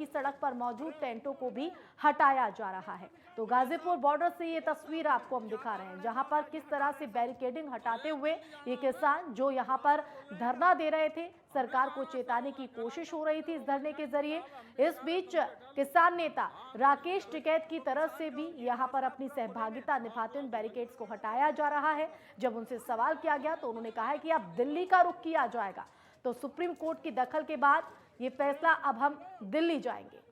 बल्कि सड़क पर मौजूद टेंटों को भी हटाया जा रहा है। तो गाजीपुर बॉर्डर से ये तस्वीर आपको हम दिखा रहे हैं, जहां पर किस तरह से बैरिकेडिंग हटाते हुए ये किसान जो यहां पर धरना दे रहे थे, सरकार को चेताने की कोशिश हो रही थी इस धरने के जरिए। इस बीच किसान नेता राकेश टिकैत की तरफ से भी यहां पर अपनी सहभागिता निभाते हुए बैरिकेड्स को हटाया जा रहा है। जब उनसे सवाल किया गया तो उन्होंने कहा है कि अब दिल्ली का रुख किया जाएगा। तो सुप्रीम कोर्ट की दखल के बाद ये फैसला, अब हम दिल्ली जाएंगे।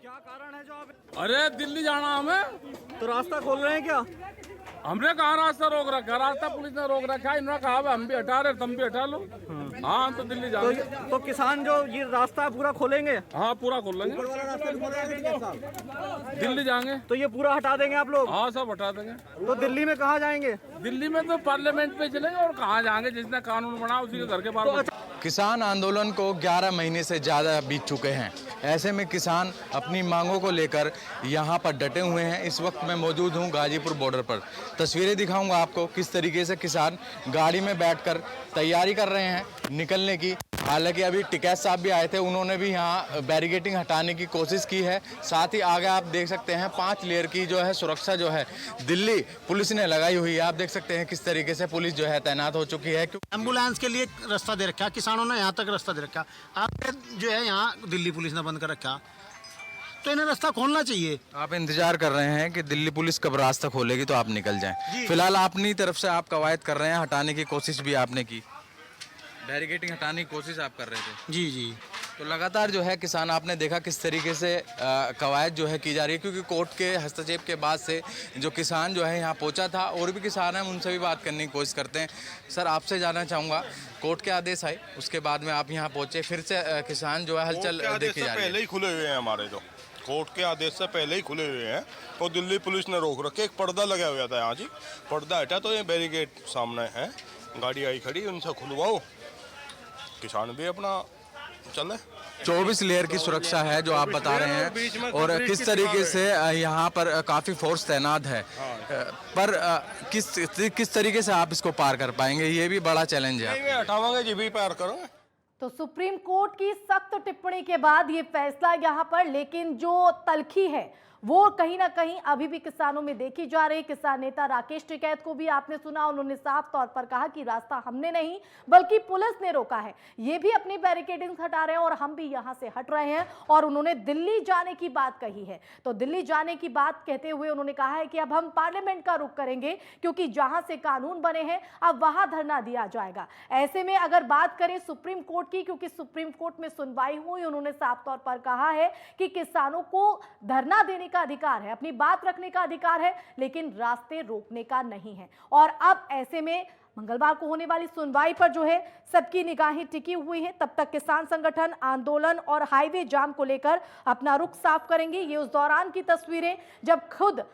क्या कारण है जो आप अरे दिल्ली जाना हमें, तो रास्ता खोल रहे हैं क्या? हमने कहा रास्ता रोक रखा, रास्ता पुलिस ने रोक रखा है। इन्होंने कहा हम भी हटा रहे, तुम भी हटा लो। हाँ तो दिल्ली जाएंगे। तो किसान जो ये रास्ता पूरा खोलेंगे? हाँ पूरा खोल लेंगे, दिल्ली जाएंगे। तो ये पूरा हटा देंगे आप लोग? हाँ सब हटा देंगे। तो दिल्ली में कहाँ जाएंगे? दिल्ली में तो पार्लियामेंट पे चलेंगे और कहाँ जाएंगे, जिसने कानून बना उसी के घर के बाहर। किसान आंदोलन को 11 महीने से ज़्यादा बीत चुके हैं। ऐसे में किसान अपनी मांगों को लेकर यहाँ पर डटे हुए हैं। इस वक्त मैं मौजूद हूँ गाजीपुर बॉर्डर पर। तस्वीरें दिखाऊंगा आपको किस तरीके से किसान गाड़ी में बैठकर तैयारी कर रहे हैं निकलने की। हालांकि अभी टिकैत साहब भी आए थे, उन्होंने भी यहाँ बैरिकेडिंग हटाने की कोशिश की है। साथ ही आगे आप देख सकते हैं 5 लेयर की जो है सुरक्षा जो है दिल्ली पुलिस ने लगाई हुई है। आप देख सकते हैं किस तरीके से पुलिस जो है तैनात हो चुकी है। एम्बुलेंस के लिए रास्ता दे रखा, किसानों ने यहाँ तक रास्ता दे रखा, आपने जो है यहाँ दिल्ली पुलिस ने बंद कर रखा, तो इन्हें रास्ता खोलना चाहिए। आप इंतजार कर रहे हैं कि दिल्ली पुलिस कब रास्ता खोलेगी तो आप निकल जाएं। फिलहाल अपनी तरफ से आप कवायद कर रहे हैं, हटाने की कोशिश भी आपने की, बैरिकेडिंग हटाने की कोशिश आप कर रहे थे। जी जी। तो लगातार जो है किसान, आपने देखा किस तरीके से कवायद जो है की जा रही है, क्योंकि कोर्ट के हस्तक्षेप के बाद से जो किसान जो है यहाँ पहुँचा था। और भी किसान हैं, उनसे भी बात करने की कोशिश करते हैं। सर आपसे जानना चाहूँगा, कोर्ट के आदेश आए उसके बाद में आप यहाँ पहुँचे, फिर से किसान जो है हलचल देखी जा रही है। पहले ही खुले हुए हैं हमारे, तो कोर्ट के आदेश से पहले ही खुले हुए हैं। तो दिल्ली पुलिस ने रोक रखे, एक पर्दा लगा हुआ था यहाँ जी, पर्दा हटा तो ये बैरिकेड सामने है, गाड़ी आई खड़ी, उनसे खुलवाओ, किसान भी अपना चले। 24 लेयर की सुरक्षा है जो आप बता रहे हैं, और किस तरीके से यहाँ पर काफी फोर्स तैनात है। पर किस तरीके से आप इसको पार कर पाएंगे, ये भी बड़ा चैलेंज है। हटावांगे जी, भी पार करो। तो सुप्रीम कोर्ट की सख्त टिप्पणी के बाद ये फैसला यहां पर, लेकिन जो तलखी है वो कहीं ना कहीं अभी भी किसानों में देखी जा रही। किसान नेता राकेश टिकैत को भी आपने सुना, उन्होंने साफ तौर पर कहा कि रास्ता हमने नहीं बल्कि पुलिस ने रोका है। ये भी अपनी बैरिकेडिंग हटा रहे हैं और हम भी यहां से हट रहे हैं। और उन्होंने दिल्ली जाने की बात कही है। तो दिल्ली जाने की बात कहते हुए उन्होंने कहा है कि अब हम पार्लियामेंट का रुख करेंगे, क्योंकि जहां से कानून बने हैं अब वहां धरना दिया जाएगा। ऐसे में अगर बात करें सुप्रीम कोर्ट की, क्योंकि सुप्रीम कोर्ट में सुनवाई हुई, उन्होंने साफ तौर पर कहा है कि किसानों को धरना देने का अधिकार है, अपनी बात रखने का अधिकार है, लेकिन रास्ते रोकने का नहीं है। और अब ऐसे में मंगलवार को होने वाली सुनवाई पर जो है सबकी निगाहें टिकी हुई हैं। तब तक किसान संगठन आंदोलन और हाईवे जाम को लेकर अपना रुख साफ करेंगे। ये उस दौरान की तस्वीरें जब खुद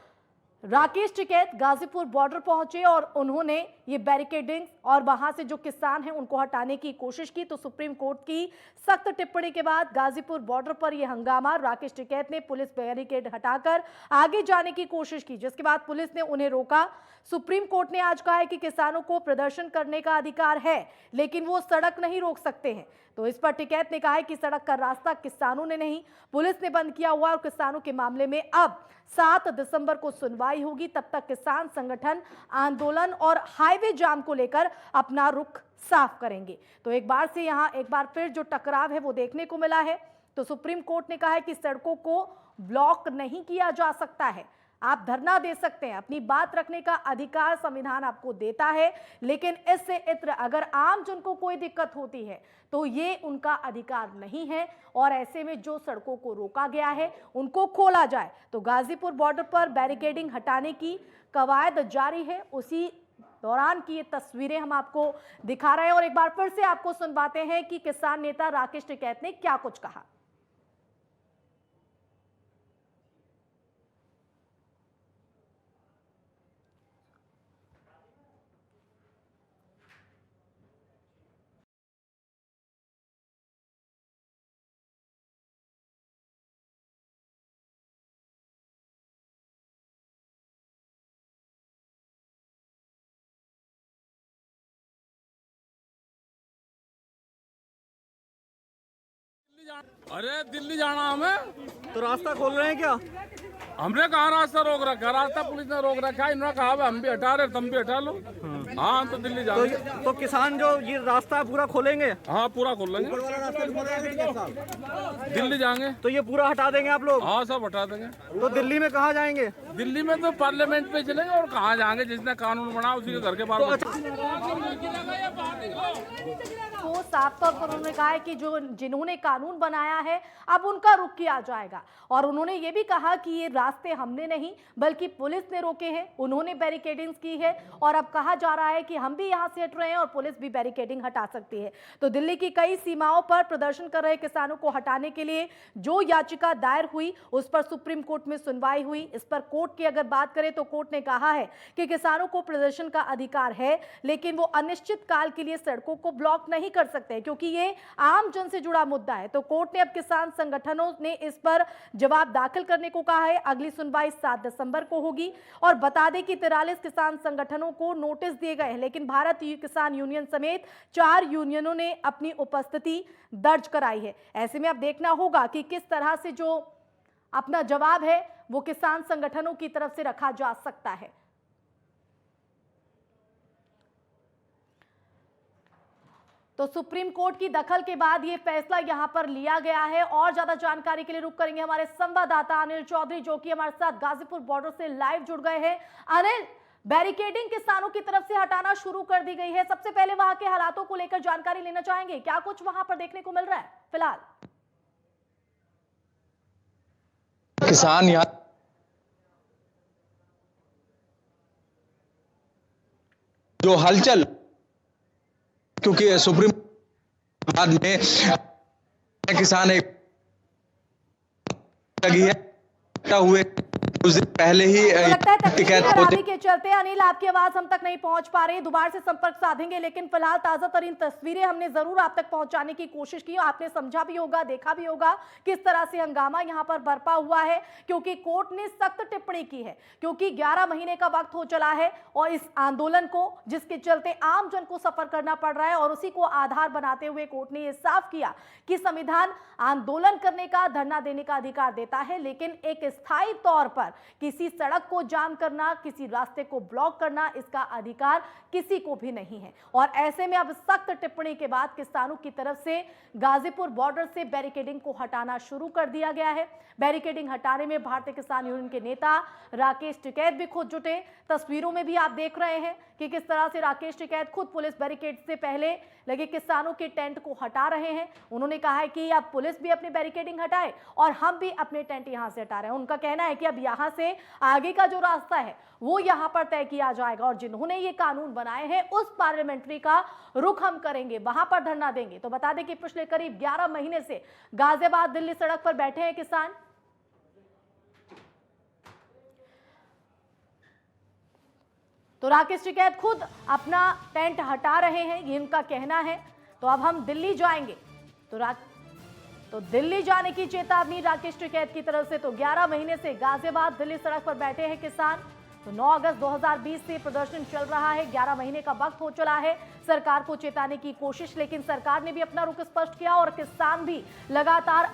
राकेश टिकैत गाजीपुर बॉर्डर पहुंचे और उन्होंने ये बैरिकेडिंग और वहां से जो किसान हैं उनको हटाने की कोशिश की। तो सुप्रीम कोर्ट की सख्त टिप्पणी के बाद गाजीपुर बॉर्डर पर यह हंगामा, राकेश टिकैत ने पुलिस बैरिकेड हटाकर आगे जाने की कोशिश की, जिसके बाद पुलिस ने उन्हें रोका। सुप्रीम कोर्ट ने आज कहा है कि किसानों को प्रदर्शन करने का अधिकार है, लेकिन वो सड़क नहीं रोक सकते हैं। तो इस पर टिकैत ने कहा है कि सड़क का रास्ता किसानों ने नहीं, पुलिस ने बंद किया हुआ, और किसानों के मामले में अब 7 दिसंबर को सुनवाई होगी। तब तक किसान संगठन आंदोलन और हाईवे जाम को लेकर अपना रुख साफ करेंगे। तो एक बार फिर जो टकराव है वो देखने को मिला है। तो सुप्रीम कोर्ट ने कहा है कि सड़कों को ब्लॉक नहीं किया जा सकता है, आप धरना दे सकते हैं, अपनी बात रखने का अधिकार संविधान आपको देता है, लेकिन इससे इतर अगर आम जन को कोई दिक्कत होती है तो ये उनका अधिकार नहीं है। और ऐसे में जो सड़कों को रोका गया है उनको खोला जाए। तो गाजीपुर बॉर्डर पर बैरिकेडिंग हटाने की कवायद जारी है, उसी दौरान की ये तस्वीरें हम आपको दिखा रहे हैं। और एक बार फिर से आपको सुनवाते हैं कि किसान नेता राकेश टिकैत ने क्या कुछ कहा। अरे दिल्ली जाना हमें, तो रास्ता खोल रहे हैं क्या? हमने कहा रास्ता रोक रखा, रास्ता पुलिस ने रोक रखा है। इन्होंने कहा हम भी हटा रहे, तुम भी हटा लो। हाँ तो दिल्ली तो, जाएंगे। तो किसान जो ये रास्ता पूरा खोलेंगे? हाँ पूरा खोल लेंगे, दिल्ली जाएंगे। तो ये पूरा हटा देंगे आप लोग? हाँ सब हटा देंगे। तो दिल्ली में कहाँ जाएंगे? दिल्ली में तो पार्लियामेंट पे चलेंगे, और कहाँ जाएंगे? जिसने कानून बना उसी के घर के बाहर। तो साफ तौर पर उन्होंने कहा है कि जिन्होंने कानून बनाया है अब उनका रुख किया जाएगा। और उन्होंने ये भी कहा कि ये रास्ते हमने नहीं बल्कि पुलिस ने रोके हैं, उन्होंने बैरिकेडिंग की है और अब कहा जा रहा है कि हम भी यहां से हट रहे हैं और पुलिस भी बैरिकेडिंग हटा सकती है। तो दिल्ली की कई सीमाओं पर प्रदर्शन कर रहे किसानों को हटाने के लिए जो याचिका दायर हुई उस पर सुप्रीम कोर्ट में सुनवाई हुई। इस पर कोर्ट की अगर बात करें तो कोर्ट ने कहा है कि किसानों को प्रदर्शन का अधिकार है, लेकिन वो अनिश्चित काल के लिए सड़कों को ब्लॉक नहीं कर सकते क्योंकि ये आम जन से जुड़ा मुद्दा है। तो कोर्ट ने अब किसान संगठनों ने इस पर जवाब दाखिल करने को कहा है। अगली सुनवाई 7 दिसंबर को होगी। और बता दें कि 43 किसान संगठनों को नोटिस दिए गए हैं, लेकिन भारतीय किसान यूनियन समेत 4 यूनियनों ने अपनी उपस्थिति दर्ज कराई है। ऐसे में अब देखना होगा कि किस तरह से जो अपना जवाब है वो किसान संगठनों की तरफ से रखा जा सकता है। तो सुप्रीम कोर्ट की दखल के बाद ये फैसला यहां पर लिया गया है। और ज्यादा जानकारी के लिए रुक करेंगे हमारे संवाददाता अनिल चौधरी, जो कि हमारे साथ गाजीपुर बॉर्डर से लाइव जुड़ गए हैं। अनिल, बैरिकेडिंग किसानों की तरफ से हटाना शुरू कर दी गई है, सबसे पहले वहां के हालातों को लेकर जानकारी लेना चाहेंगे, क्या कुछ वहां पर देखने को मिल रहा है फिलहाल? किसान यहाँ जो हलचल, क्योंकि सुप्रीम बाद में किसान एक लगी है हुए कुछ दिन पहले ही लगता है तकनीकी टिकैत खराबी के चलते अनिल आपकी आवाज हम तक नहीं पहुंच पा रही, दोबारा से संपर्क साधेंगे। लेकिन फिलहाल ताजा तरीन तस्वीरें हमने जरूर आप तक पहुंचाने की कोशिश की। आपने समझा भी होगा, देखा भी होगा किस तरह से हंगामा यहां पर बरपा हुआ है, क्योंकि कोर्ट ने सख्त टिप्पणी की है। क्योंकि 11 महीने का वक्त हो चला है और इस आंदोलन को, जिसके चलते आम जन को सफर करना पड़ रहा है, और उसी को आधार बनाते हुए कोर्ट ने यह साफ किया कि संविधान आंदोलन करने का, धरना देने का अधिकार देता है, लेकिन एक स्थायी तौर पर किसी सड़क को जाम करना, किसी रास्ते को ब्लॉक करना, इसका अधिकार किसी को भी नहीं है। और ऐसे में अब सख्त टिप्पणी के बाद किसानों की तरफ से गाजीपुर बॉर्डर से बैरिकेडिंग को हटाना शुरू कर दिया गया है। बैरिकेडिंग हटाने में भारतीय किसान यूनियन के नेता राकेश टिकैत भी खुद जुटे। तस्वीरों में भी आप देख रहे हैं कि किस तरह से राकेश टिकैत खुद पुलिस बैरिकेड से पहले लगे किसानों के टेंट को हटा रहे हैं। उन्होंने कहा है कि अब पुलिस भी अपनी बैरिकेडिंग हटाए और हम भी अपने टेंट यहां से हटा रहे हैं। उनका कहना है कि अब यहां से आगे का जो रास्ता है वो यहां पर तय किया जाएगा और जिन्होंने ये कानून बनाए हैं उस पार्लियामेंट्री का रुख हम करेंगे, वहां पर धरना देंगे। तो बता दें कि पिछले करीब 11 महीने से गाजियाबाद दिल्ली सड़क पर बैठे हैं किसान। तो राकेश टिकैत खुद अपना टेंट हटा रहे हैं, ये उनका कहना है। तो अब हम दिल्ली जाएंगे, तो दिल्ली जाने की चेतावनी राकेश टिकैत की तरफ से। तो 11 महीने से गाजियाबाद दिल्ली सड़क पर बैठे हैं किसान। तो 9 अगस्त 2020 से प्रदर्शन चल रहा है, 11 महीने का वक्त हो चला है सरकार को चेताने की कोशिश, लेकिन सरकार ने भी अपना रुख स्पष्ट किया और किसान भी लगातार